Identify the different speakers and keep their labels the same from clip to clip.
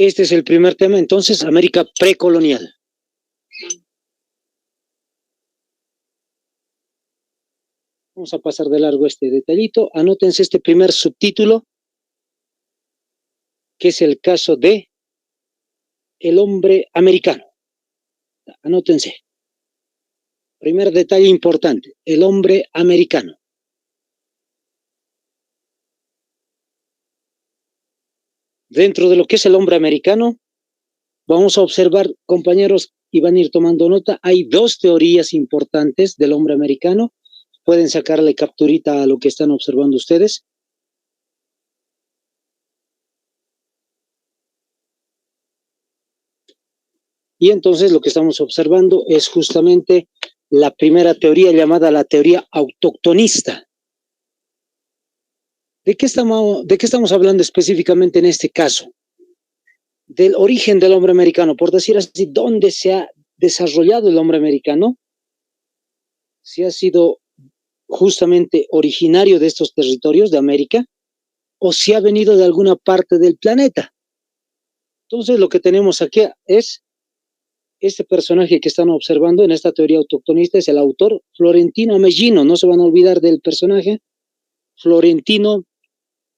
Speaker 1: Este es el primer tema, entonces, América precolonial. Vamos a pasar de largo este detallito. Anótense este primer subtítulo, que es el caso de el hombre americano. Anótense. Primer detalle importante, el hombre americano. Dentro de lo que es el hombre americano, vamos a observar, compañeros, y van a ir tomando nota, hay dos teorías importantes del hombre americano. Pueden sacarle capturita a lo que están observando ustedes. Y entonces lo que estamos observando es justamente la primera teoría llamada la teoría autoctonista. ¿De qué estamos hablando específicamente en este caso? Del origen del hombre americano, por decir así, ¿dónde se ha desarrollado el hombre americano? Si ha sido justamente originario de estos territorios de América o si ha venido de alguna parte del planeta. Entonces lo que tenemos aquí es este personaje que están observando en esta teoría autoctonista, es el autor Florentino Ameghino. No se van a olvidar del personaje Florentino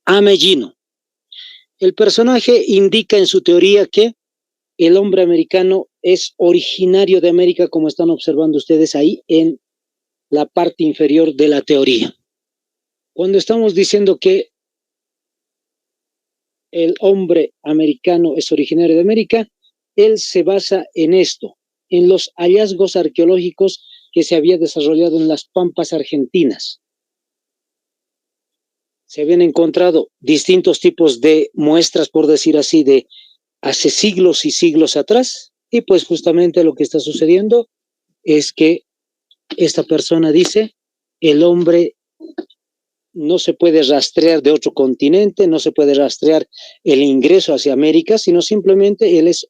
Speaker 1: Ameghino. El personaje indica en su teoría que el hombre americano es originario de América, como están observando ustedes ahí en la parte inferior de la teoría. Cuando estamos diciendo que el hombre americano es originario de América, él se basa en esto, en los hallazgos arqueológicos que se había desarrollado en las pampas argentinas. Se habían encontrado distintos tipos de muestras, por decir así, de hace siglos y siglos atrás, y pues justamente lo que está sucediendo es que esta persona dice, el hombre no se puede rastrear de otro continente, no se puede rastrear el ingreso hacia América, sino simplemente él es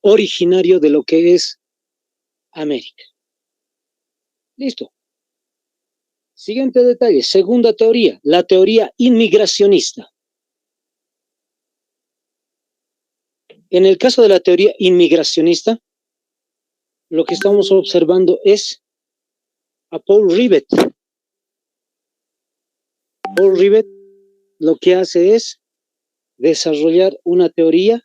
Speaker 1: originario de lo que es América. Listo. Siguiente detalle, segunda teoría, la teoría inmigracionista. En el caso de la teoría inmigracionista, lo que estamos observando es a Paul Rivet. Paul Rivet lo que hace es desarrollar una teoría,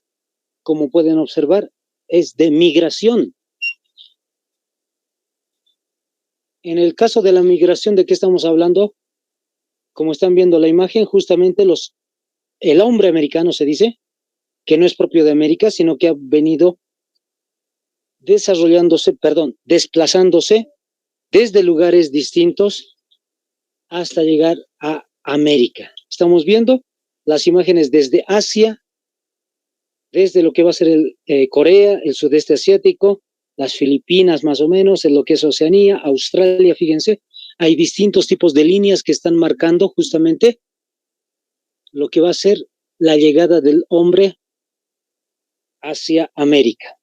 Speaker 1: como pueden observar, es de migración. En el caso de la migración, ¿de qué estamos hablando? Como están viendo la imagen, justamente el hombre americano se dice que no es propio de América, sino que ha venido desplazándose desde lugares distintos hasta llegar a América. Estamos viendo las imágenes desde Asia, desde lo que va a ser Corea, el sudeste asiático, las Filipinas más o menos, en lo que es Oceanía, Australia, fíjense, hay distintos tipos de líneas que están marcando justamente lo que va a ser la llegada del hombre hacia América.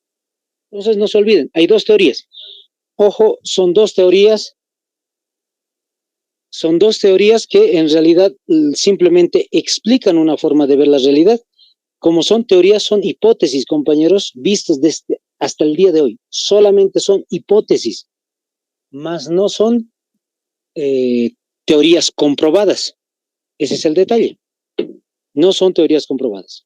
Speaker 1: Entonces no se olviden, hay dos teorías. Ojo, son dos teorías que en realidad simplemente explican una forma de ver la realidad. Como son teorías, son hipótesis, compañeros, vistos hasta el día de hoy. Solamente son hipótesis, mas no son teorías comprobadas. Ese es el detalle. No son teorías comprobadas.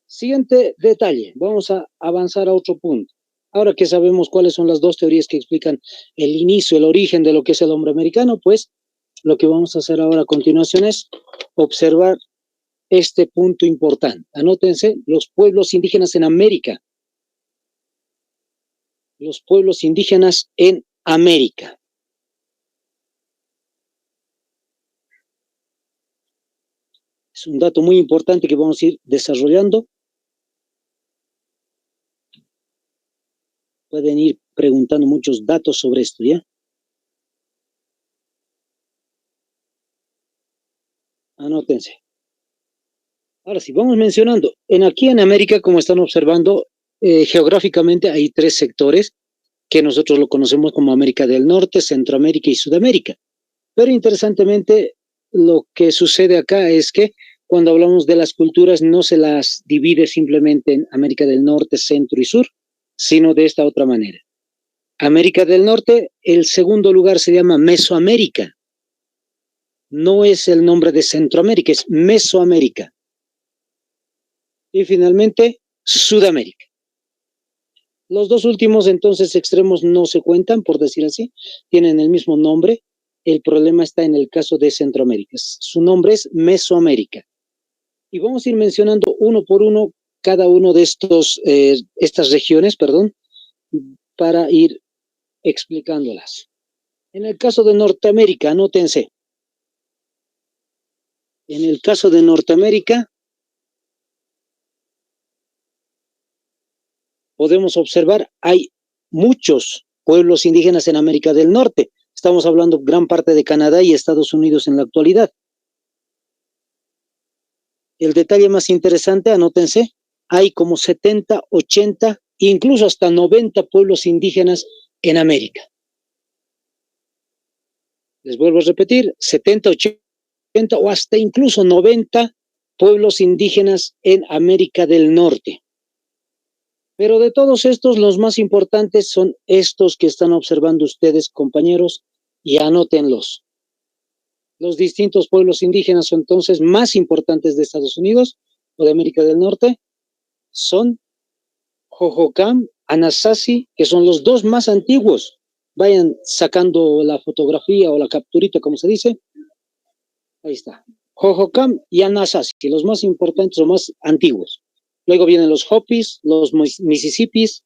Speaker 1: Siguiente detalle. Vamos a avanzar a otro punto. Ahora que sabemos cuáles son las dos teorías que explican el inicio, el origen de lo que es el hombre americano, pues lo que vamos a hacer ahora a continuación es observar este punto importante. Anótense, los pueblos indígenas en América. Los pueblos indígenas en América. Es un dato muy importante que vamos a ir desarrollando. Pueden ir preguntando muchos datos sobre esto, ¿ya? Anótense. Ahora sí, vamos mencionando. Aquí en América, como están observando, geográficamente hay tres sectores que nosotros lo conocemos como América del Norte, Centroamérica y Sudamérica. Pero interesantemente, lo que sucede acá es que cuando hablamos de las culturas, no se las divide simplemente en América del Norte, Centro y Sur, sino de esta otra manera. América del Norte, el segundo lugar se llama Mesoamérica. No es el nombre de Centroamérica, es Mesoamérica. Y finalmente, Sudamérica. Los dos últimos, entonces, extremos no se cuentan, por decir así, tienen el mismo nombre. El problema está en el caso de Centroamérica. Su nombre es Mesoamérica. Y vamos a ir mencionando uno por uno cada uno de estas regiones, para ir explicándolas. En el caso de Norteamérica, anótense. En el caso de Norteamérica, podemos observar, hay muchos pueblos indígenas en América del Norte. Estamos hablando gran parte de Canadá y Estados Unidos en la actualidad. El detalle más interesante, anótense, hay como 70, 80, incluso hasta 90 pueblos indígenas en América. Les vuelvo a repetir, 70, 80 o hasta incluso 90 pueblos indígenas en América del Norte. Pero de todos estos, los más importantes son estos que están observando ustedes, compañeros, y anótenlos. Los distintos pueblos indígenas entonces más importantes de Estados Unidos o de América del Norte son Hohokam, Anasazi, que son los dos más antiguos. Vayan sacando la fotografía o la capturita, como se dice. Ahí está. Hohokam y Anasazi, los más importantes o más antiguos. Luego vienen los Hopis, los Mississippis,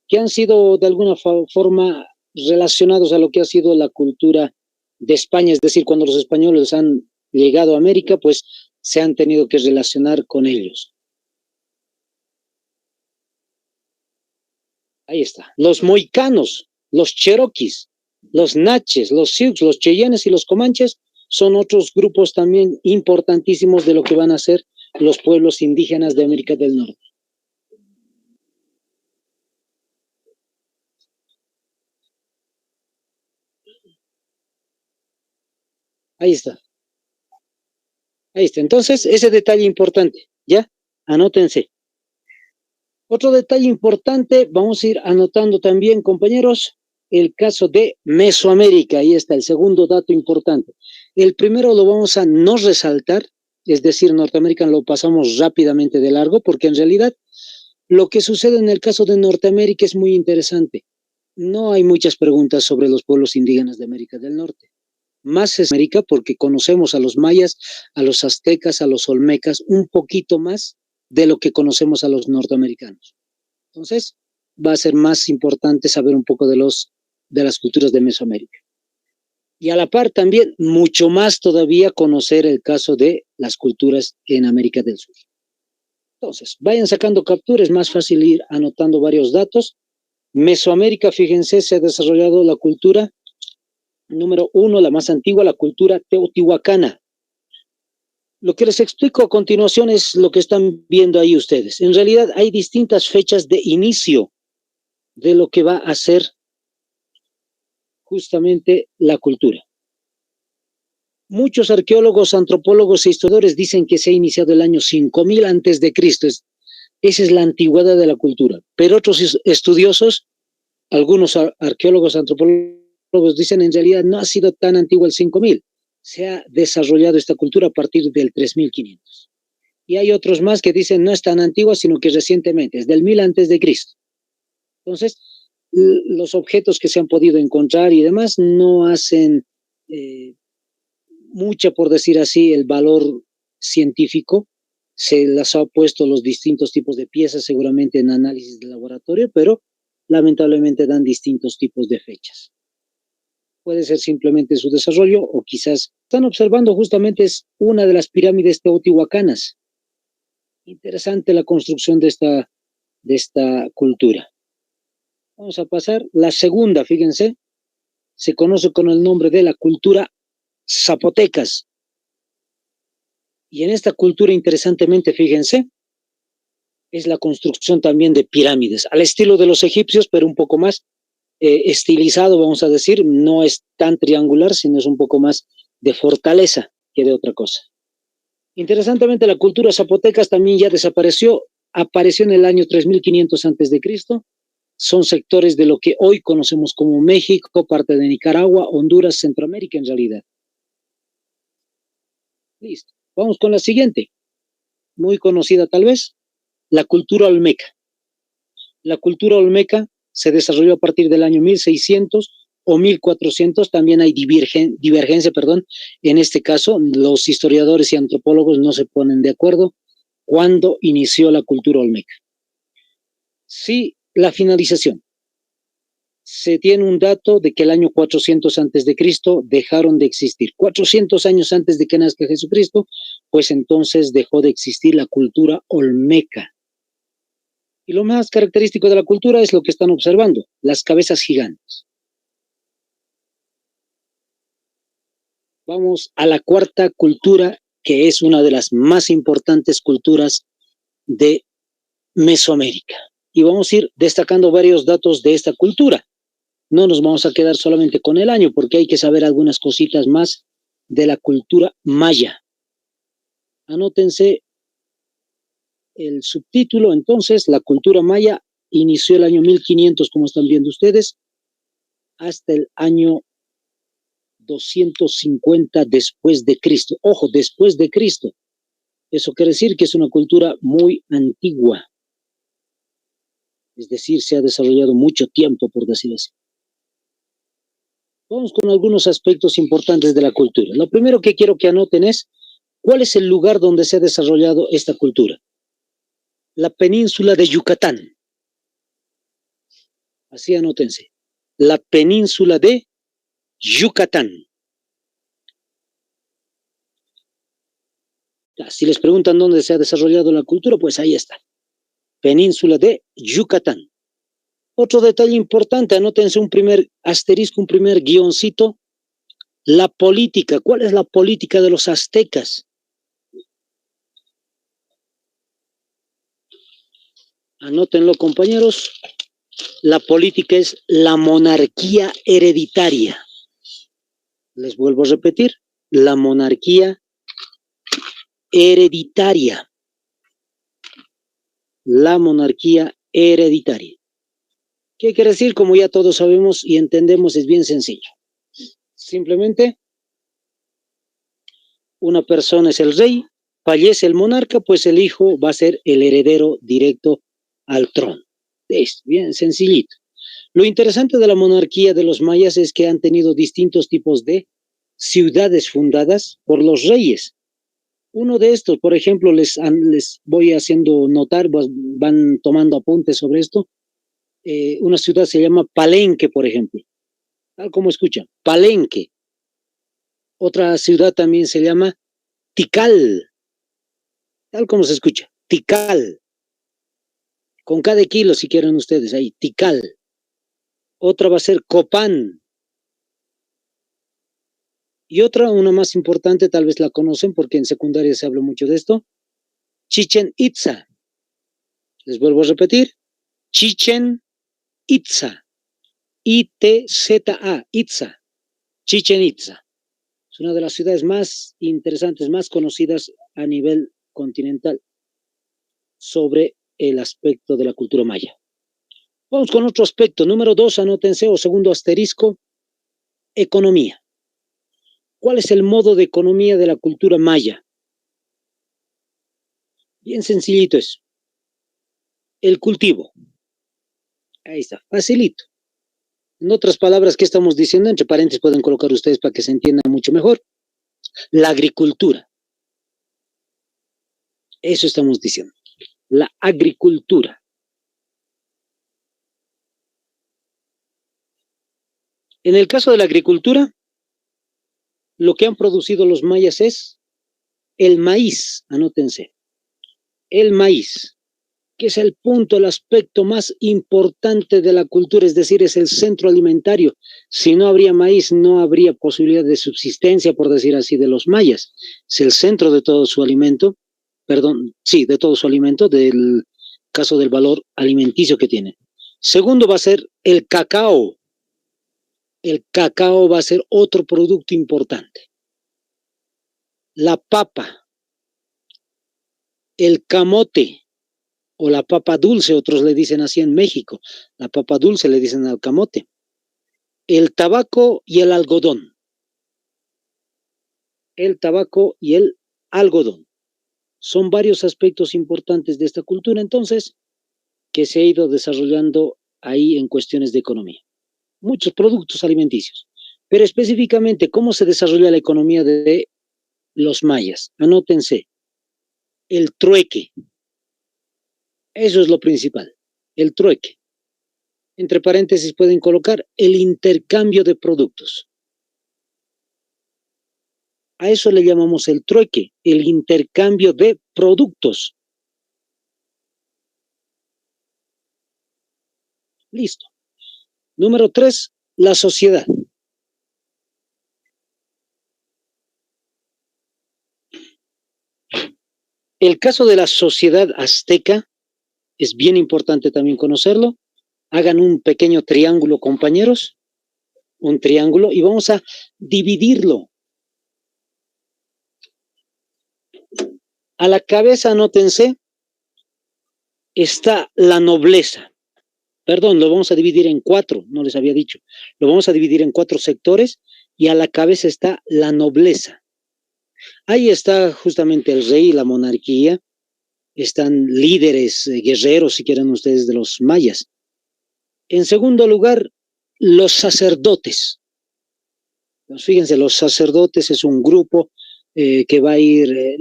Speaker 1: que han sido de alguna forma relacionados a lo que ha sido la cultura de España, es decir, cuando los españoles han llegado a América, pues se han tenido que relacionar con ellos. Ahí está. Los moicanos, los cheroquis, los naches, los sioux, los cheyennes y los comanches son otros grupos también importantísimos de lo que van a ser los pueblos indígenas de América del Norte. Ahí está. Ahí está. Entonces, ese detalle importante, ¿ya? Anótense. Otro detalle importante, vamos a ir anotando también, compañeros, el caso de Mesoamérica. Ahí está el segundo dato importante. El primero lo vamos a no resaltar, es decir, Norteamérica lo pasamos rápidamente de largo, porque en realidad lo que sucede en el caso de Norteamérica es muy interesante. No hay muchas preguntas sobre los pueblos indígenas de América del Norte. Más es América porque conocemos a los mayas, a los aztecas, a los olmecas, un poquito más de lo que conocemos a los norteamericanos. Entonces, va a ser más importante saber un poco de las culturas de Mesoamérica. Y a la par también, mucho más todavía conocer el caso de las culturas en América del Sur. Entonces, vayan sacando capturas, es más fácil ir anotando varios datos. Mesoamérica, fíjense, se ha desarrollado la cultura número 1, la más antigua, la cultura teotihuacana. Lo que les explico a continuación es lo que están viendo ahí ustedes. En realidad hay distintas fechas de inicio de lo que va a ser justamente la cultura. Muchos arqueólogos, antropólogos e historiadores dicen que se ha iniciado el año 5000 antes de Cristo. Esa es la antigüedad de la cultura. Pero otros estudiosos, algunos arqueólogos, antropólogos dicen en realidad no ha sido tan antiguo el 5000. Se ha desarrollado esta cultura a partir del 3500. Y hay otros más que dicen no es tan antigua, sino que recientemente, es del 1000 antes de Cristo. Entonces, los objetos que se han podido encontrar y demás no hacen mucha, por decir así, el valor científico. Se las ha puesto los distintos tipos de piezas seguramente en análisis de laboratorio, pero lamentablemente dan distintos tipos de fechas. Puede ser simplemente su desarrollo o quizás están observando justamente es una de las pirámides teotihuacanas. Interesante la construcción de esta cultura. Vamos a pasar. La segunda, fíjense, se conoce con el nombre de la cultura zapotecas. Y en esta cultura, interesantemente, fíjense, es la construcción también de pirámides, al estilo de los egipcios, pero un poco más estilizado, vamos a decir, no es tan triangular, sino es un poco más de fortaleza que de otra cosa. Interesantemente, la cultura zapotecas también ya desapareció, apareció en el año 3500 antes de Cristo. Son sectores de lo que hoy conocemos como México, parte de Nicaragua, Honduras, Centroamérica en realidad. Listo. Vamos con la siguiente, muy conocida tal vez, la cultura olmeca. La cultura olmeca se desarrolló a partir del año 1600 o 1400, también hay divergencia, en este caso los historiadores y antropólogos no se ponen de acuerdo cuándo inició la cultura olmeca. Sí, la finalización. Se tiene un dato de que el año 400 antes de Cristo dejaron de existir. 400 años antes de que nazca Jesucristo, pues entonces dejó de existir la cultura olmeca. Y lo más característico de la cultura es lo que están observando, las cabezas gigantes. Vamos a la cuarta cultura, que es una de las más importantes culturas de Mesoamérica. Y vamos a ir destacando varios datos de esta cultura. No nos vamos a quedar solamente con el año, porque hay que saber algunas cositas más de la cultura maya. Anótense el subtítulo, entonces, la cultura maya inició el año 1500, como están viendo ustedes, hasta el año 250 después de Cristo. Ojo, después de Cristo. Eso quiere decir que es una cultura muy antigua. Es decir, se ha desarrollado mucho tiempo, por decirlo así. Vamos con algunos aspectos importantes de la cultura. Lo primero que quiero que anoten es, ¿cuál es el lugar donde se ha desarrollado esta cultura? La península de Yucatán. Así anótense. La península de Yucatán. Si les preguntan dónde se ha desarrollado la cultura, pues ahí está. Península de Yucatán. Otro detalle importante, anótense un primer asterisco, un primer guioncito. La política. ¿Cuál es la política de los aztecas? Anótenlo, compañeros. La política es la monarquía hereditaria. Les vuelvo a repetir, la monarquía hereditaria. La monarquía hereditaria. ¿Qué quiere decir? Como ya todos sabemos y entendemos, es bien sencillo. Simplemente, una persona es el rey, fallece el monarca, pues el hijo va a ser el heredero directo al trono. Es bien sencillito. Lo interesante de la monarquía de los mayas es que han tenido distintos tipos de ciudades fundadas por los reyes. Uno de estos, por ejemplo, les voy haciendo notar, van tomando apuntes sobre esto. Una ciudad se llama Palenque, por ejemplo. Tal como escuchan, Palenque. Otra ciudad también se llama Tikal. Tal como se escucha, Tikal. Con cada kilo, si quieren ustedes, ahí, Tikal. Otra va a ser Copán. Y otra, una más importante, tal vez la conocen porque en secundaria se habla mucho de esto, Chichen Itza. Les vuelvo a repetir, Chichen Itza. I-T-Z-A, Itza. Chichen Itza. Es una de las ciudades más interesantes, más conocidas a nivel continental sobre el aspecto de la cultura maya. Vamos con otro aspecto. Número 2, anótense, o segundo asterisco, economía. ¿Cuál es el modo de economía de la cultura maya? Bien sencillito es. El cultivo. Ahí está, facilito. En otras palabras, ¿qué estamos diciendo? Entre paréntesis pueden colocar ustedes para que se entienda mucho mejor. La agricultura. Eso estamos diciendo. La agricultura. En el caso de la agricultura, lo que han producido los mayas es el maíz, anótense. El maíz, que es el punto, el aspecto más importante de la cultura, es decir, es el centro alimentario. Si no habría maíz, no habría posibilidad de subsistencia, por decir así, de los mayas. Es el centro de todo su alimento, de todo su alimento, del caso del valor alimenticio que tiene. Segundo va a ser el cacao. El cacao va a ser otro producto importante. La papa. el camote o la papa dulce, otros le dicen así en México, la papa dulce le dicen al camote, el tabaco y el algodón, el tabaco y el algodón. Son varios aspectos importantes de esta cultura, entonces, que se ha ido desarrollando ahí en cuestiones de economía. Muchos productos alimenticios, pero específicamente, ¿cómo se desarrolla la economía de los mayas? Anótense, el trueque, eso es lo principal, el trueque. Entre paréntesis pueden colocar el intercambio de productos. A eso le llamamos el trueque, el intercambio de productos. Listo. Número 3, la sociedad. El caso de la sociedad azteca es bien importante también conocerlo. Hagan un pequeño triángulo, compañeros, un triángulo, y vamos a dividirlo. A la cabeza, anótense, está la nobleza. Perdón, lo vamos a dividir en 4, no les había dicho. Lo vamos a dividir en 4 sectores y a la cabeza está la nobleza. Ahí está justamente el rey, la monarquía, están líderes, guerreros, si quieren ustedes, de los mayas. En segundo lugar, los sacerdotes. Pues fíjense, los sacerdotes es un grupo que va a ir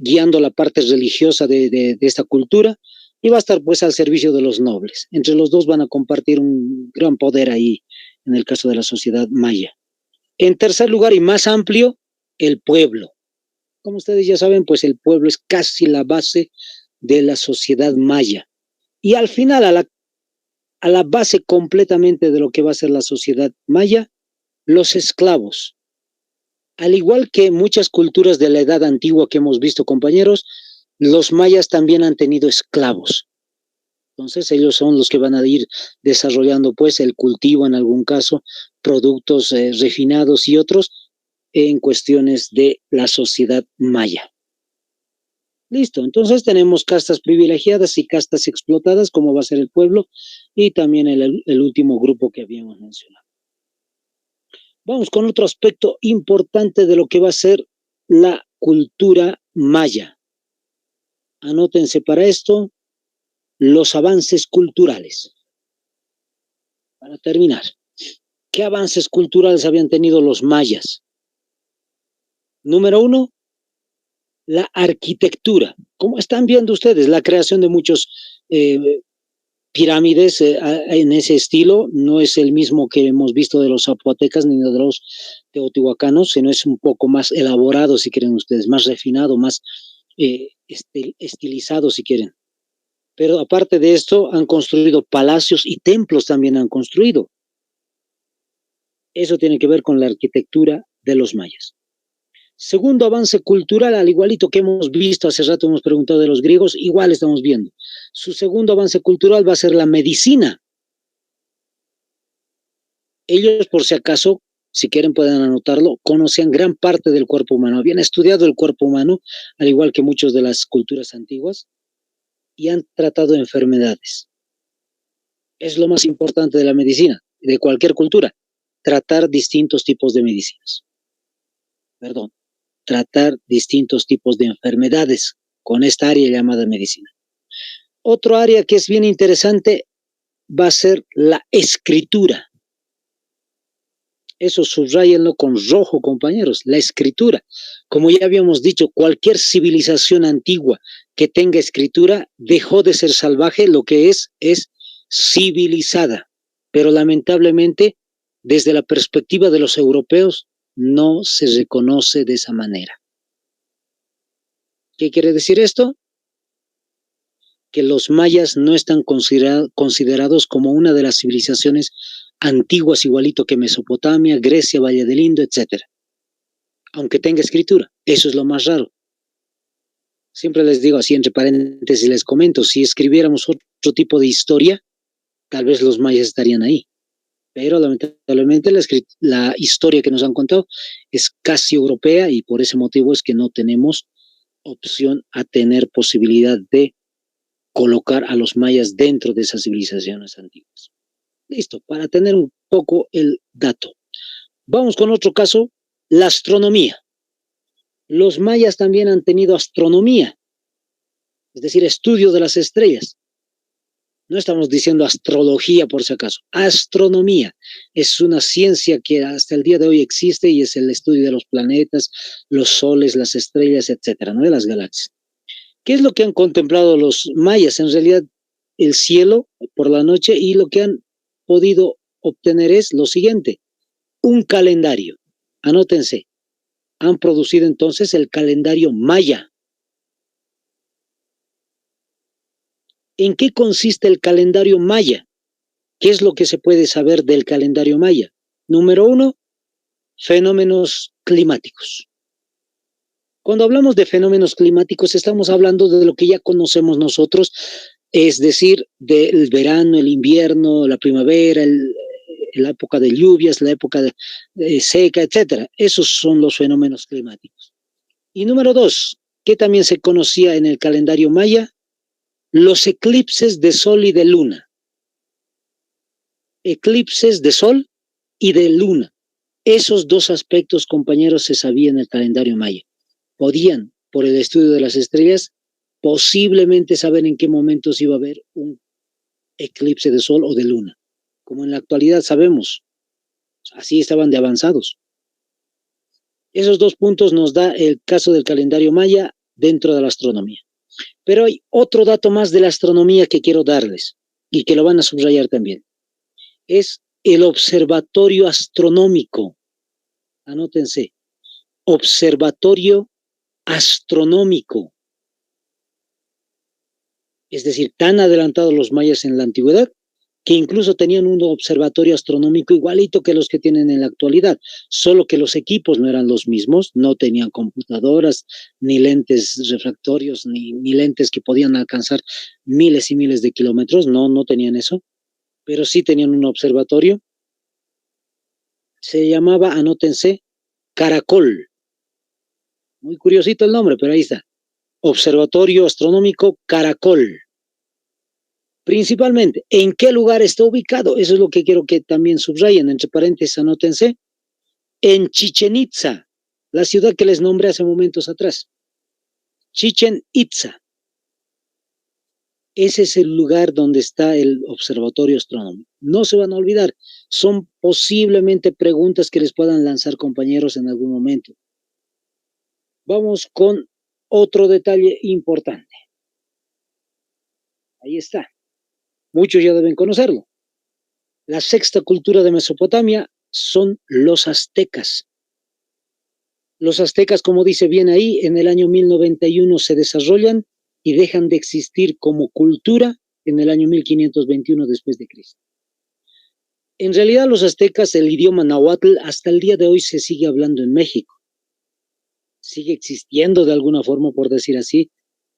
Speaker 1: guiando la parte religiosa de esta cultura y va a estar pues al servicio de los nobles. Entre los dos van a compartir un gran poder ahí, en el caso de la sociedad maya. En tercer lugar y más amplio, el pueblo. Como ustedes ya saben, pues el pueblo es casi la base de la sociedad maya. Y al final, a la base completamente de lo que va a ser la sociedad maya, los esclavos. Al igual que muchas culturas de la edad antigua que hemos visto, compañeros, los mayas también han tenido esclavos. Entonces ellos son los que van a ir desarrollando pues el cultivo en algún caso, productos refinados y otros en cuestiones de la sociedad maya. Listo, entonces tenemos castas privilegiadas y castas explotadas, como va a ser el pueblo, y también el último grupo que habíamos mencionado. Vamos con otro aspecto importante de lo que va a ser la cultura maya. Anótense para esto los avances culturales. Para terminar, ¿qué avances culturales habían tenido los mayas? Número 1, la arquitectura. Como están viendo ustedes, la creación de muchos pirámides en ese estilo no es el mismo que hemos visto de los zapotecas ni de los teotihuacanos, sino es un poco más elaborado, si quieren ustedes, más refinado, más estilizado, si quieren. Pero aparte de esto, han construido palacios y templos también han construido. Eso tiene que ver con la arquitectura de los mayas. Segundo avance cultural, al igualito que hemos visto, hace rato hemos preguntado de los griegos, igual estamos viendo. Su segundo avance cultural va a ser la medicina. Ellos, por si acaso, si quieren pueden anotarlo, conocían gran parte del cuerpo humano, habían estudiado el cuerpo humano, al igual que muchos de las culturas antiguas, y han tratado enfermedades. Es lo más importante de la medicina, de cualquier cultura, tratar distintos tipos de medicinas. Perdón. Tratar distintos tipos de enfermedades con esta área llamada medicina. Otro área que es bien interesante va a ser la escritura. Eso subrayenlo con rojo, compañeros, la escritura. Como ya habíamos dicho, cualquier civilización antigua que tenga escritura dejó de ser salvaje, lo que es civilizada. Pero lamentablemente, desde la perspectiva de los europeos, no se reconoce de esa manera. ¿Qué quiere decir esto? Que los mayas no están considerados como una de las civilizaciones antiguas, igualito que Mesopotamia, Grecia, Valle del Indo, etc. Aunque tenga escritura, eso es lo más raro. Siempre les digo así, entre paréntesis, les comento, si escribiéramos otro tipo de historia, tal vez los mayas estarían ahí. Pero lamentablemente la historia que nos han contado es casi europea y por ese motivo es que no tenemos opción a tener posibilidad de colocar a los mayas dentro de esas civilizaciones antiguas. Listo, para tener un poco el dato. Vamos con otro caso, la astronomía. Los mayas también han tenido astronomía, es decir, estudio de las estrellas. No estamos diciendo astrología por si acaso, astronomía. Es una ciencia que hasta el día de hoy existe y es el estudio de los planetas, los soles, las estrellas, etcétera, ¿no? De las galaxias. ¿Qué es lo que han contemplado los mayas? En realidad, el cielo por la noche, y lo que han podido obtener es lo siguiente, un calendario. Anótense, han producido entonces el calendario maya. ¿En qué consiste el calendario maya? ¿Qué es lo que se puede saber del calendario maya? Número 1, fenómenos climáticos. Cuando hablamos de fenómenos climáticos, estamos hablando de lo que ya conocemos nosotros, es decir, del verano, el invierno, la primavera, la época de lluvias, la época de seca, etcétera. Esos son los fenómenos climáticos. Y número 2, ¿qué también se conocía en el calendario maya? Los eclipses de sol y de luna. Eclipses de sol y de luna. Esos dos aspectos, compañeros, se sabían en el calendario maya. Podían, por el estudio de las estrellas, posiblemente saber en qué momentos iba a haber un eclipse de sol o de luna. Como en la actualidad sabemos, así estaban de avanzados. Esos dos puntos nos da el caso del calendario maya dentro de la astronomía. Pero hay otro dato más de la astronomía que quiero darles y que lo van a subrayar también. Es el observatorio astronómico. Anótense, observatorio astronómico. Es decir, tan adelantados los mayas en la antigüedad que incluso tenían un observatorio astronómico igualito que los que tienen en la actualidad, solo que los equipos no eran los mismos, no tenían computadoras, ni lentes refractorios, ni lentes que podían alcanzar miles y miles de kilómetros, no tenían eso, pero sí tenían un observatorio. Se llamaba, anótense, Caracol. Muy curiosito el nombre, pero ahí está. Observatorio Astronómico Caracol. Principalmente, ¿en qué lugar está ubicado? Eso es lo que quiero que también subrayen, entre paréntesis, anótense. En Chichen Itza, la ciudad que les nombré hace momentos atrás. Chichen Itza. Ese es el lugar donde está el observatorio astronómico. No se van a olvidar, son posiblemente preguntas que les puedan lanzar compañeros en algún momento. Vamos con otro detalle importante. Ahí está. Muchos ya deben conocerlo. La sexta cultura de Mesopotamia son los aztecas. Los aztecas, como dice bien ahí, en el año 1091 se desarrollan y dejan de existir como cultura en el año 1521 después de Cristo. En realidad los aztecas, el idioma náhuatl, hasta el día de hoy se sigue hablando en México. Sigue existiendo de alguna forma, por decir así,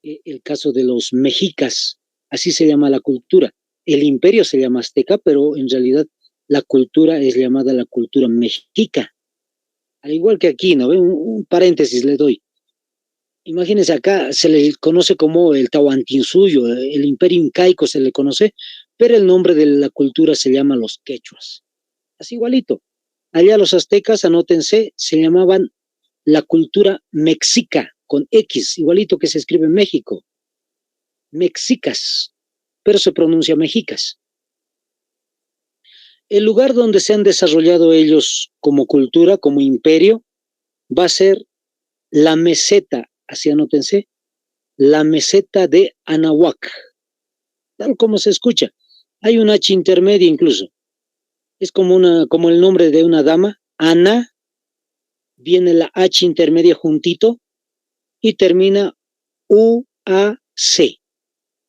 Speaker 1: el caso de los mexicas, así se llama la cultura. El imperio se llama azteca, pero en realidad la cultura es llamada la cultura mexica. Al igual que aquí, ¿no? Un paréntesis le doy. Imagínense, acá se le conoce como el Tahuantinsuyo, el imperio incaico se le conoce, pero el nombre de la cultura se llama los quechuas. Así igualito. Allá los aztecas, anótense, se llamaban la cultura mexica, con X, igualito que se escribe en México. Mexicas, pero se pronuncia mexicas. El lugar donde se han desarrollado ellos como cultura, como imperio, va a ser la meseta, así anótense, la meseta de Anahuac, tal como se escucha. Hay una H intermedia incluso. Es como el nombre de una dama, Ana, viene la H intermedia juntito y termina U-A-C,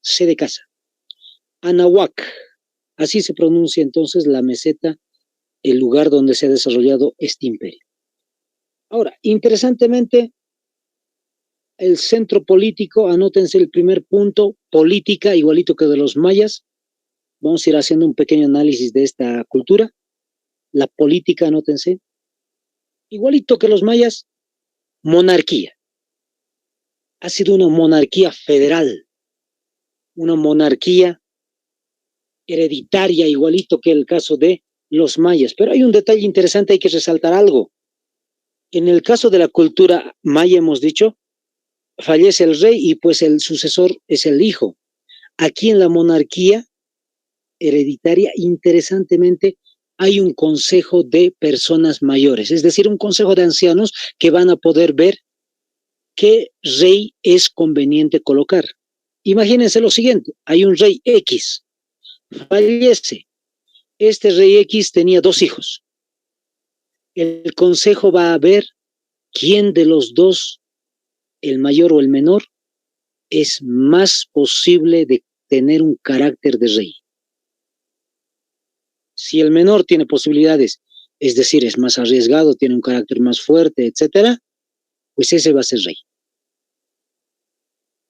Speaker 1: C de casa. Anahuac, así se pronuncia entonces la meseta, el lugar donde se ha desarrollado este imperio. Ahora, interesantemente, el centro político, anótense el primer punto, política, igualito que de los mayas. Vamos a ir haciendo un pequeño análisis de esta cultura. La política, anótense. Igualito que los mayas, monarquía. ha sido una monarquía federal, una monarquía hereditaria, igualito que el caso de los mayas. Pero hay un detalle interesante, hay que resaltar algo. En el caso de la cultura maya, hemos dicho, fallece el rey y pues el sucesor es el hijo. Aquí en la monarquía hereditaria, interesantemente, hay un consejo de personas mayores, es decir, un consejo de ancianos que van a poder ver qué rey es conveniente colocar. Imagínense lo siguiente, hay un rey X, fallece. Este rey X tenía dos hijos. El consejo va a ver quién de los dos, el mayor o el menor, es más posible de tener un carácter de rey. Si el menor tiene posibilidades, es decir, es más arriesgado, tiene un carácter más fuerte, etcétera, pues ese va a ser rey.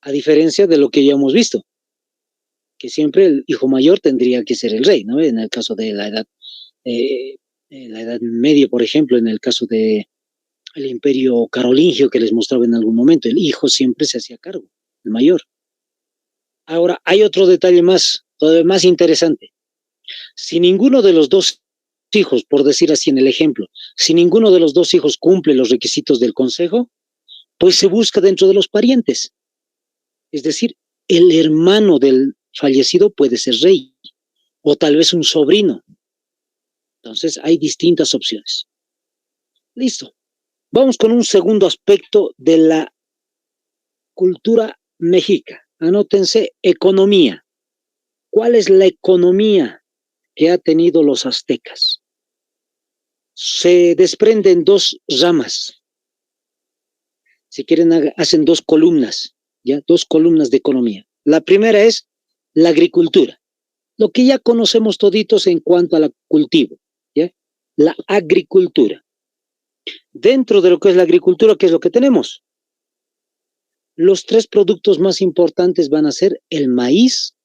Speaker 1: A diferencia de lo que ya hemos visto, que siempre el hijo mayor tendría que ser el rey, ¿no? En el caso de la edad media, por ejemplo, en el caso de el imperio carolingio que les mostraba en algún momento, el hijo siempre se hacía cargo, el mayor. Ahora, hay otro detalle más, todavía más interesante. Si ninguno de los dos hijos, por decir así en el ejemplo, si ninguno de los dos hijos cumple los requisitos del consejo, pues se busca dentro de los parientes. Es decir, el hermano del fallecido puede ser rey, o tal vez un sobrino. Entonces, hay distintas opciones. Listo. Vamos con un segundo aspecto de la cultura mexica. Anótense, economía. ¿Cuál es la economía que ha tenido los aztecas? Se desprenden dos ramas. Si quieren, hacen dos columnas, ¿ya? Dos columnas de economía. La primera es la agricultura, lo que ya conocemos toditos en cuanto al cultivo, ¿ya? La agricultura. Dentro de lo que es la agricultura, ¿qué es lo que tenemos? Los tres productos más importantes van a ser el maíz,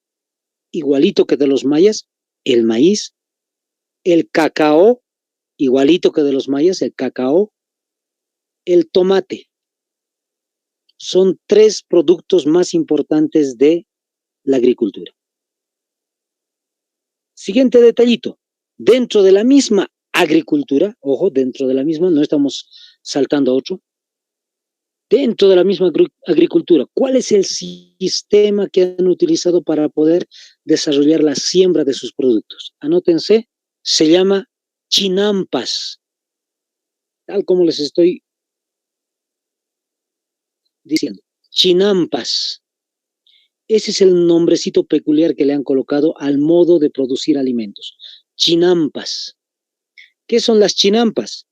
Speaker 1: igualito que de los mayas, el maíz, el cacao, igualito que de los mayas, el cacao, el tomate. Son tres productos más importantes de la agricultura. Siguiente detallito. Dentro de la misma agricultura, ojo, dentro de la misma, no estamos saltando a otro, dentro de la misma agricultura, ¿cuál es el sistema que han utilizado para poder desarrollar la siembra de sus productos? Anótense, se llama chinampas, tal como les estoy diciendo, chinampas. Ese es el nombrecito peculiar que le han colocado al modo de producir alimentos, chinampas. ¿Qué son las chinampas?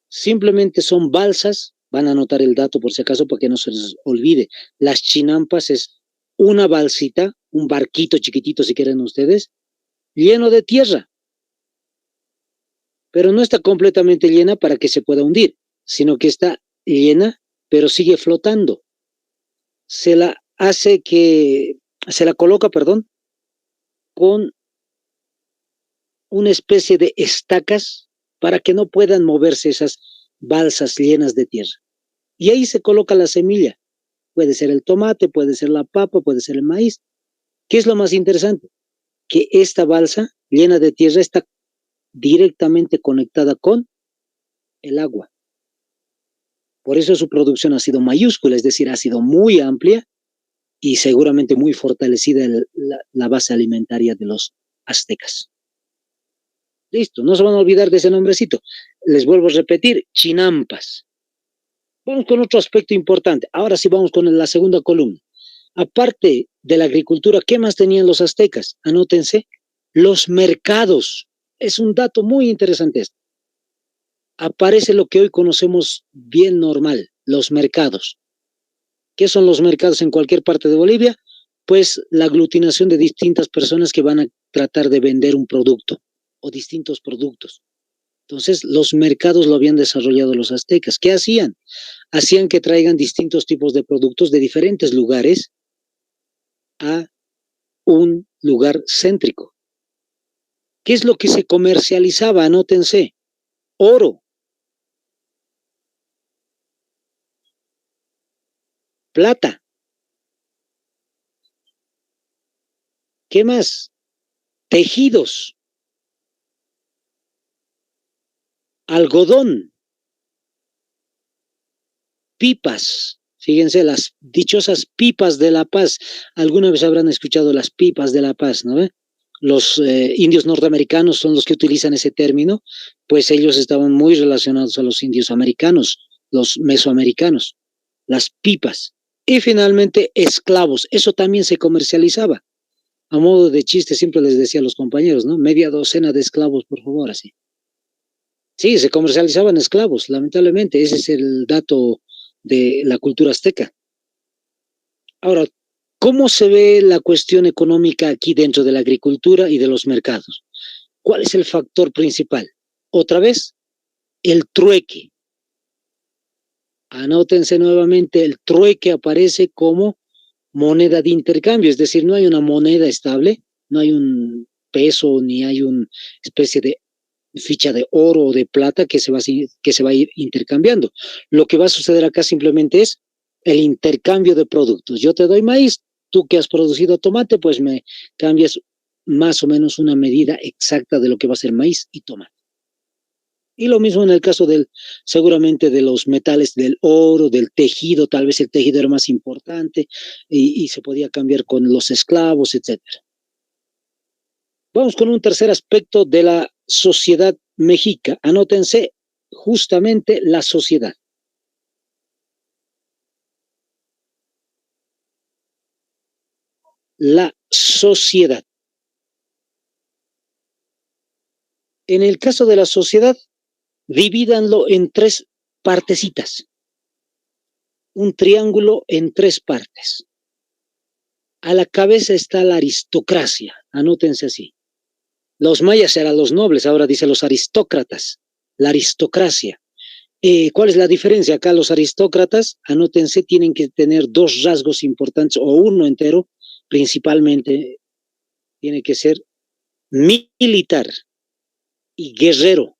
Speaker 1: Simplemente son balsas, van a anotar el dato por si acaso para que no se les olvide. Las chinampas es una balsita, un barquito chiquitito si quieren ustedes, lleno de tierra, pero no está completamente llena para que se pueda hundir, sino que está llena, pero sigue flotando. Se la coloca, perdón, con una especie de estacas para que no puedan moverse esas balsas llenas de tierra. Y ahí se coloca la semilla. Puede ser el tomate, puede ser la papa, puede ser el maíz. ¿Qué es lo más interesante? Que esta balsa llena de tierra está directamente conectada con el agua. Por eso su producción ha sido mayúscula, es decir, ha sido muy amplia y seguramente muy fortalecida la base alimentaria de los aztecas. Listo, no se van a olvidar de ese nombrecito. Les vuelvo a repetir, chinampas. Vamos con otro aspecto importante. Ahora sí vamos con la segunda columna. Aparte de la agricultura, ¿qué más tenían los aztecas? Anótense, los mercados. Es un dato muy interesante esto. Aparece lo que hoy conocemos bien normal, los mercados. ¿Qué son los mercados en cualquier parte de Bolivia? Pues la aglutinación de distintas personas que van a tratar de vender un producto o distintos productos. Entonces, los mercados lo habían desarrollado los aztecas. ¿Qué hacían? Hacían que traigan distintos tipos de productos de diferentes lugares a un lugar céntrico. ¿Qué es lo que se comercializaba? Anótense, oro. plata. ¿Qué más? Tejidos, algodón, pipas. Fíjense, las dichosas pipas de La Paz. Alguna vez habrán escuchado las pipas de La Paz, ¿no ve? Los indios norteamericanos son los que utilizan ese término, pues ellos estaban muy relacionados a los indios americanos, los mesoamericanos, las pipas. Y finalmente, esclavos. Eso también se comercializaba. A modo de chiste, siempre les decía a los compañeros, ¿no? Media docena de esclavos, por favor, así. Sí, se comercializaban esclavos, lamentablemente. Ese es el dato de la cultura azteca. Ahora, ¿cómo se ve la cuestión económica aquí dentro de la agricultura y de los mercados? ¿Cuál es el factor principal? Otra vez, el trueque. Anótense nuevamente, el trueque aparece como moneda de intercambio, es decir, no hay una moneda estable, no hay un peso ni hay una especie de ficha de oro o de plata que se va a ir intercambiando. Lo que va a suceder acá simplemente es el intercambio de productos. Yo te doy maíz, tú que has producido tomate, pues me cambias más o menos una medida exacta de lo que va a ser maíz y tomate. Y lo mismo en el caso seguramente de los metales del oro, del tejido, tal vez el tejido era más importante y se podía cambiar con los esclavos, etcétera. Vamos con un tercer aspecto de la sociedad mexica. Anótense justamente la sociedad. La sociedad. En el caso de la sociedad, divídanlo en tres partecitas. Un triángulo en tres partes. A la cabeza está la aristocracia. Anótense así. Los mayas eran los nobles, ahora dice los aristócratas, la aristocracia. ¿Cuál es la diferencia? Acá los aristócratas, anótense, tienen que tener dos rasgos importantes, o uno entero, principalmente, tiene que ser militar y guerrero.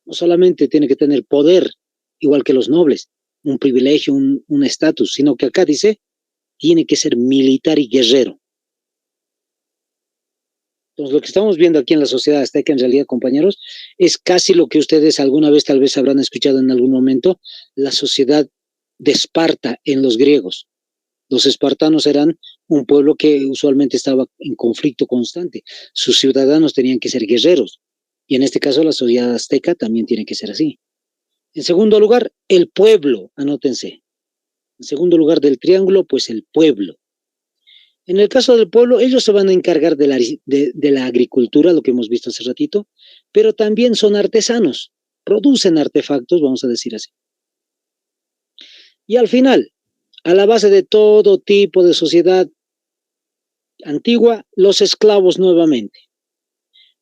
Speaker 1: No solamente tiene que tener poder, igual que los nobles, un privilegio, un estatus, sino que acá dice, tiene que ser militar y guerrero. Entonces, lo que estamos viendo aquí en la sociedad azteca, en realidad, compañeros, es casi lo que ustedes alguna vez tal vez habrán escuchado en algún momento, la sociedad de Esparta en los griegos. Los espartanos eran un pueblo que usualmente estaba en conflicto constante. Sus ciudadanos tenían que ser guerreros. Y en este caso, la sociedad azteca también tiene que ser así. En segundo lugar, el pueblo, anótense. En segundo lugar del triángulo, pues el pueblo. En el caso del pueblo, ellos se van a encargar de la agricultura, lo que hemos visto hace ratito, pero también son artesanos, producen artefactos, vamos a decir así. Y al final, a la base de todo tipo de sociedad antigua, los esclavos nuevamente.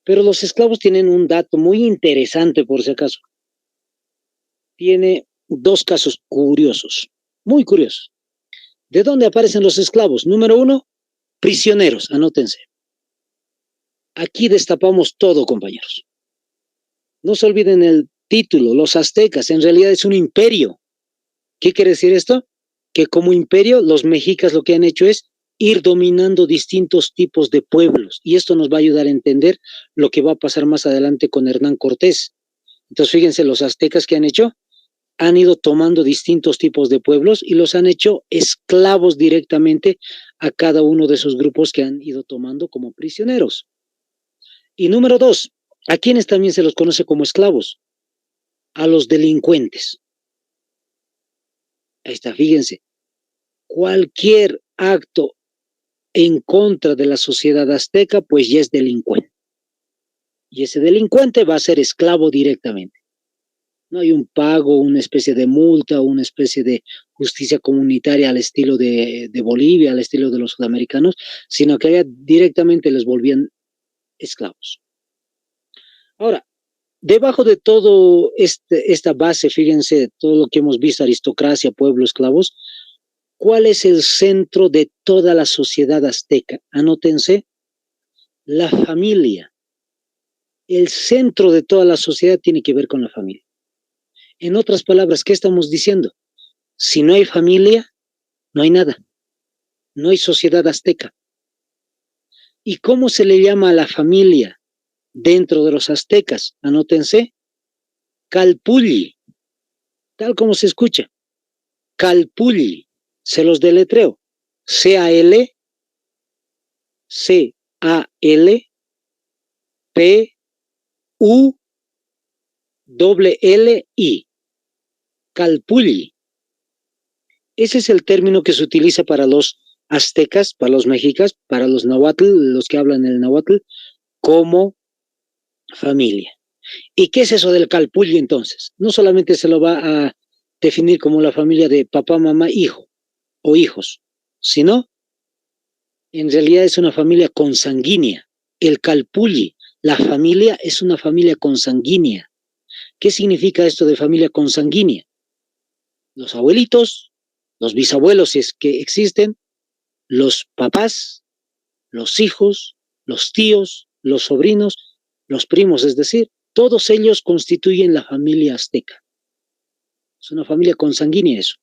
Speaker 1: Pero los esclavos tienen un dato muy interesante, por si acaso. Tiene dos casos curiosos, muy curiosos. ¿De dónde aparecen los esclavos? Número uno, prisioneros, anótense. Aquí destapamos todo, compañeros. No se olviden el título, los aztecas, en realidad es un imperio. ¿Qué quiere decir esto? Que como imperio, los mexicas lo que han hecho es ir dominando distintos tipos de pueblos. Y esto nos va a ayudar a entender lo que va a pasar más adelante con Hernán Cortés. Entonces, fíjense, los aztecas que han hecho, han ido tomando distintos tipos de pueblos y los han hecho esclavos directamente a cada uno de esos grupos que han ido tomando como prisioneros. Y número dos, ¿a quienes también se los conoce como esclavos? A los delincuentes. Ahí está, fíjense. Cualquier acto en contra de la sociedad azteca, pues ya es delincuente. Y ese delincuente va a ser esclavo directamente. No hay un pago, una especie de multa, una especie de justicia comunitaria al estilo de Bolivia, al estilo de los sudamericanos, sino que allá directamente les volvían esclavos. Ahora, debajo de todo esta base, fíjense, todo lo que hemos visto, aristocracia, pueblo, esclavos, ¿cuál es el centro de toda la sociedad azteca? Anótense, la familia. El centro de toda la sociedad tiene que ver con la familia. En otras palabras, ¿qué estamos diciendo? Si no hay familia, no hay nada, no hay sociedad azteca. ¿Y cómo se le llama a la familia dentro de los aztecas? Anótense, Calpulli, tal como se escucha, Calpulli, se los deletreo, C-A-L, C-A-L-P-U-L-L-I, Calpulli. Ese es el término que se utiliza para los aztecas, para los mexicas, para los nahuatl, los que hablan el nahuatl, como familia. ¿Y qué es eso del Calpulli entonces? No solamente se lo va a definir como la familia de papá, mamá, hijo o hijos, sino en realidad es una familia consanguínea. El Calpulli, la familia es una familia consanguínea. ¿Qué significa esto de familia consanguínea? Los abuelitos, los bisabuelos, si es que existen, los papás, los hijos, los tíos, los sobrinos, los primos, es decir, todos ellos constituyen la familia azteca. Es una familia consanguínea eso.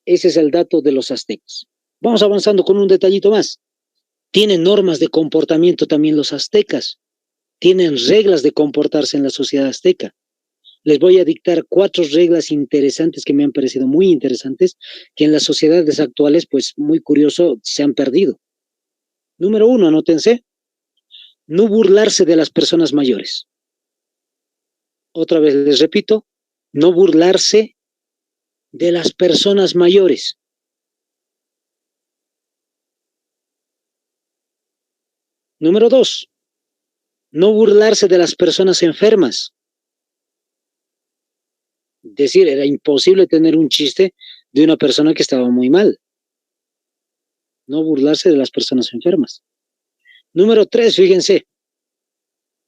Speaker 1: Ese es el dato de los aztecas. Vamos avanzando con un detallito más. Tienen normas de comportamiento también los aztecas. Tienen reglas de comportarse en la sociedad azteca. Les voy a dictar 4 reglas interesantes que me han parecido muy interesantes, que en las sociedades actuales, pues muy curioso, se han perdido. Número 1, anótense, no burlarse de las personas mayores. Otra vez les repito, no burlarse de las personas mayores. Número 2, no burlarse de las personas enfermas. Es decir, era imposible tener un chiste de una persona que estaba muy mal. No burlarse de las personas enfermas. Número 3, fíjense,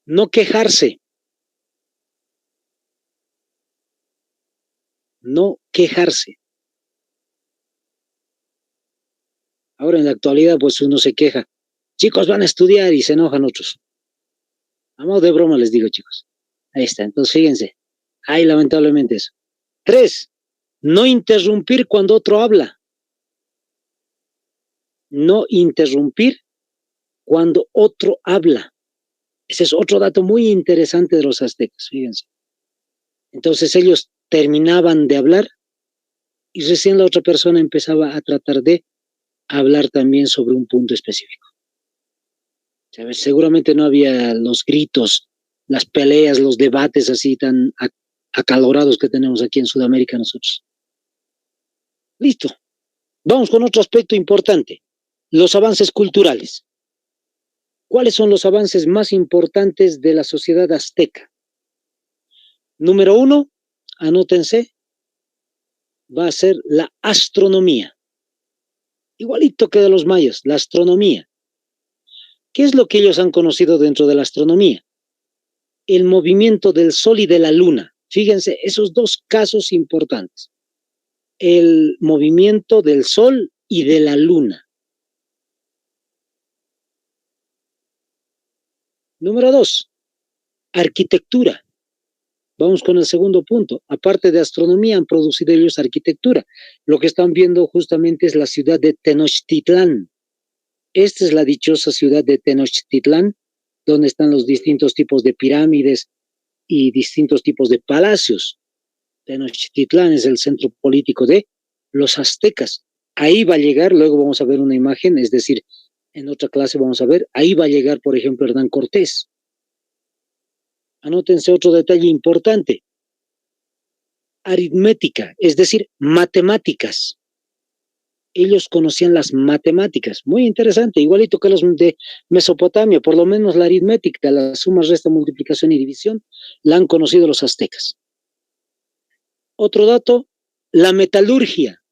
Speaker 1: no quejarse. No quejarse. Ahora en la actualidad, pues uno se queja. Chicos, van a estudiar y se enojan otros. A modo de broma les digo, chicos. Ahí está, entonces fíjense. Hay lamentablemente eso. 3, no interrumpir cuando otro habla. No interrumpir cuando otro habla. Ese es otro dato muy interesante de los aztecas, fíjense. Entonces ellos terminaban de hablar y recién la otra persona empezaba a tratar de hablar también sobre un punto específico. ¿Sabes? Seguramente no había los gritos, las peleas, los debates así tan acalorados que tenemos aquí en Sudamérica nosotros. Listo. Vamos con otro aspecto importante, los avances culturales. ¿Cuáles son los avances más importantes de la sociedad azteca? Número 1, anótense, va a ser la astronomía. Igualito que de los mayas, la astronomía. ¿Qué es lo que ellos han conocido dentro de la astronomía? El movimiento del Sol y de la Luna. Fíjense, esos 2 casos importantes. El movimiento del Sol y de la Luna. Número 2, arquitectura. Vamos con el segundo punto. Aparte de astronomía, han producido ellos arquitectura. Lo que están viendo justamente es la ciudad de Tenochtitlán. Esta es la dichosa ciudad de Tenochtitlán, donde están los distintos tipos de pirámides y distintos tipos de palacios. Tenochtitlán es el centro político de los aztecas. Ahí va a llegar, luego vamos a ver una imagen, es decir, en otra clase vamos a ver, ahí va a llegar, por ejemplo, Hernán Cortés. Anótense otro detalle importante. Aritmética, es decir, matemáticas. Ellos conocían las matemáticas, muy interesante, igualito que los de Mesopotamia, por lo menos la aritmética, la suma, resta, multiplicación y división, la han conocido los aztecas. Otro dato, la metalurgia.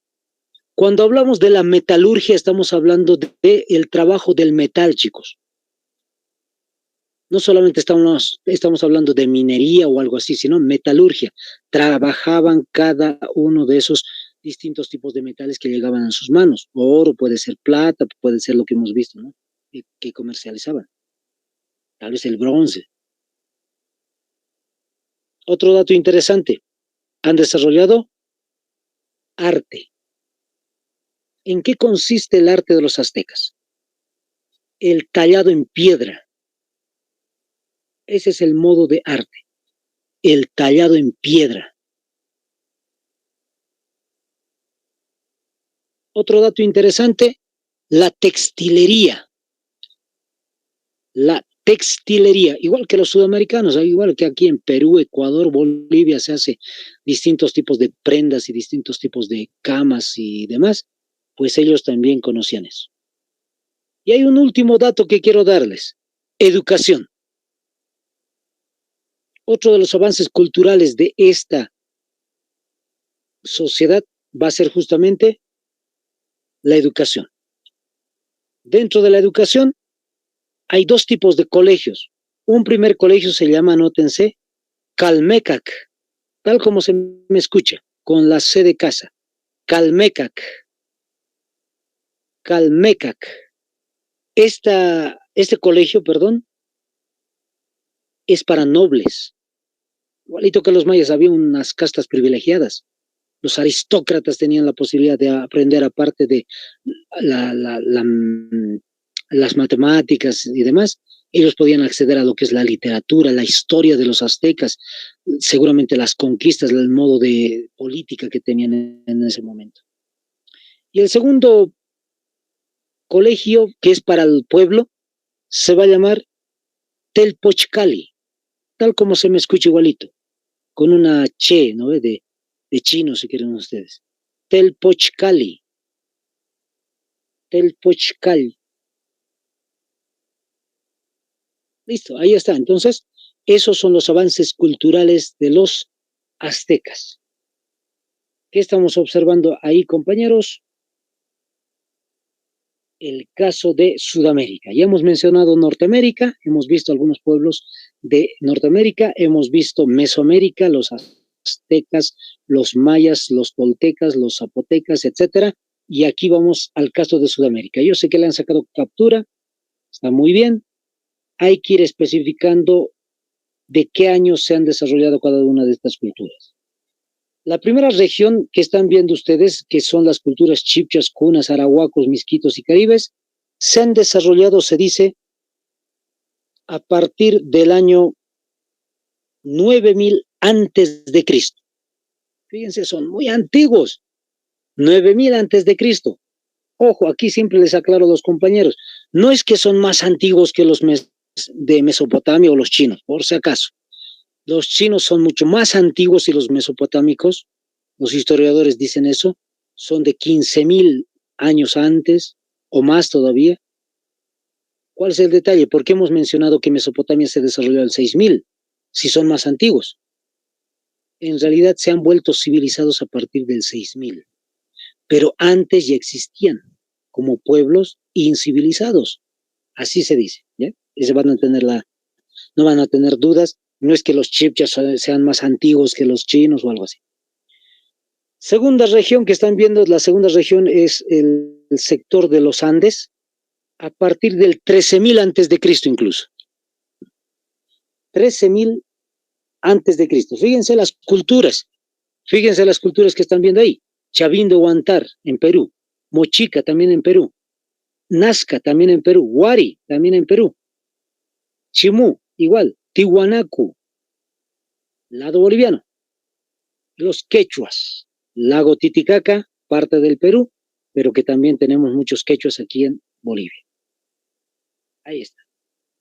Speaker 1: Cuando hablamos de la metalurgia, estamos hablando del trabajo del metal, chicos. No solamente estamos hablando de minería o algo así, sino metalurgia. Trabajaban cada uno de esos distintos tipos de metales que llegaban a sus manos. Oro, puede ser plata, puede ser lo que hemos visto, ¿no? Que comercializaban. Tal vez el bronce. Otro dato interesante. Han desarrollado arte. ¿En qué consiste el arte de los aztecas? El tallado en piedra. Ese es el modo de arte, el tallado en piedra. Otro dato interesante, la textilería. La textilería, igual que los sudamericanos, igual que aquí en Perú, Ecuador, Bolivia, se hace distintos tipos de prendas y distintos tipos de camas y demás, pues ellos también conocían eso. Y hay un último dato que quiero darles, educación. Otro de los avances culturales de esta sociedad va a ser justamente la educación. Dentro de la educación hay dos tipos de colegios. Un primer colegio se llama, anótense, Calmecac, tal como se me escucha, con la C de casa. Calmecac. Calmecac. Este colegio, perdón, es para nobles. Igualito que los mayas, había unas castas privilegiadas. Los aristócratas tenían la posibilidad de aprender, aparte de las matemáticas y demás, ellos podían acceder a lo que es la literatura, la historia de los aztecas, seguramente las conquistas, el modo de política que tenían en ese momento. Y el segundo colegio, que es para el pueblo, se va a llamar Telpochcali, tal como se me escucha igualito, con una che, ¿no? De chino, si quieren ustedes. Telpochcali. Telpochcali. Listo, ahí está. Entonces, esos son los avances culturales de los aztecas. ¿Qué estamos observando ahí, compañeros? El caso de Sudamérica. Ya hemos mencionado Norteamérica, hemos visto algunos pueblos de Norteamérica, hemos visto Mesoamérica, los aztecas, los mayas, los toltecas, los zapotecas, etcétera. Y aquí vamos al caso de Sudamérica. Yo sé que le han sacado captura, está muy bien. Hay que ir especificando de qué años se han desarrollado cada una de estas culturas. La primera región que están viendo ustedes, que son las culturas chipchas, cunas, arahuacos, misquitos y caribes, se han desarrollado, se dice, a partir del año 9000 antes de Cristo. Fíjense, son muy antiguos. 9000 antes de Cristo. Ojo, aquí siempre les aclaro a los compañeros, no es que son más antiguos que los de Mesopotamia o los chinos, por si acaso. Los chinos son mucho más antiguos y los mesopotámicos, los historiadores dicen eso, son de 15.000 años antes o más todavía. ¿Cuál es el detalle? ¿Por qué hemos mencionado que Mesopotamia se desarrolló en 6.000 si son más antiguos? En realidad se han vuelto civilizados a partir del 6.000, pero antes ya existían como pueblos incivilizados, así se dice, ¿ya? Y no van a tener dudas. No es que los chipchas sean más antiguos que los chinos o algo así. Segunda región que están viendo, la segunda región es el sector de los Andes, a partir del 13.000 antes de Cristo incluso. 13.000 antes de Cristo. Fíjense las culturas que están viendo ahí. Chavindo Huantar en Perú, Mochica también en Perú, Nazca también en Perú, Huari también en Perú, Chimú igual, Tiwanaku, lado boliviano, los quechuas, lago Titicaca, parte del Perú, pero que también tenemos muchos quechuas aquí en Bolivia. Ahí está.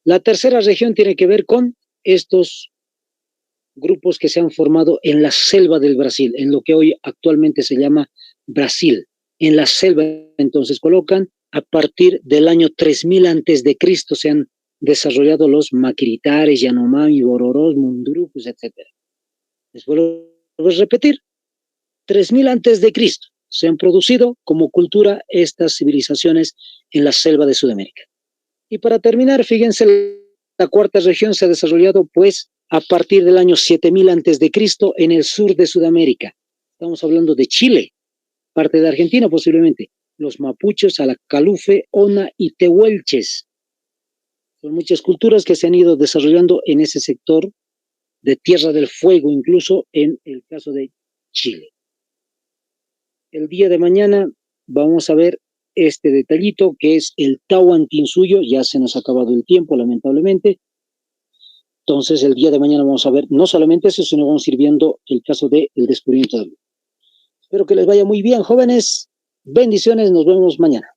Speaker 1: La tercera región tiene que ver con estos grupos que se han formado en la selva del Brasil, en lo que hoy actualmente se llama Brasil. En la selva, entonces, colocan a partir del año 3000 antes de Cristo se han desarrollado los maquiritares, Yanomami, Bororós, Mundurucos, etc. Les vuelvo a repetir, 3000 antes de Cristo se han producido como cultura estas civilizaciones en la selva de Sudamérica. Y para terminar, fíjense, la cuarta región se ha desarrollado pues a partir del año 7000 antes de Cristo en el sur de Sudamérica. Estamos hablando de Chile, parte de Argentina posiblemente, los mapuches, Alacalufe, Ona y Tehuelches. Son muchas culturas que se han ido desarrollando en ese sector de Tierra del Fuego, incluso en el caso de Chile. el día de mañana vamos a ver este detallito que es el Tahuantinsuyo. Ya se nos ha acabado el tiempo, lamentablemente. Entonces, el día de mañana vamos a ver no solamente eso, sino vamos a ir viendo el caso del descubrimiento de la luna. Espero que les vaya muy bien, jóvenes. Bendiciones, nos vemos mañana.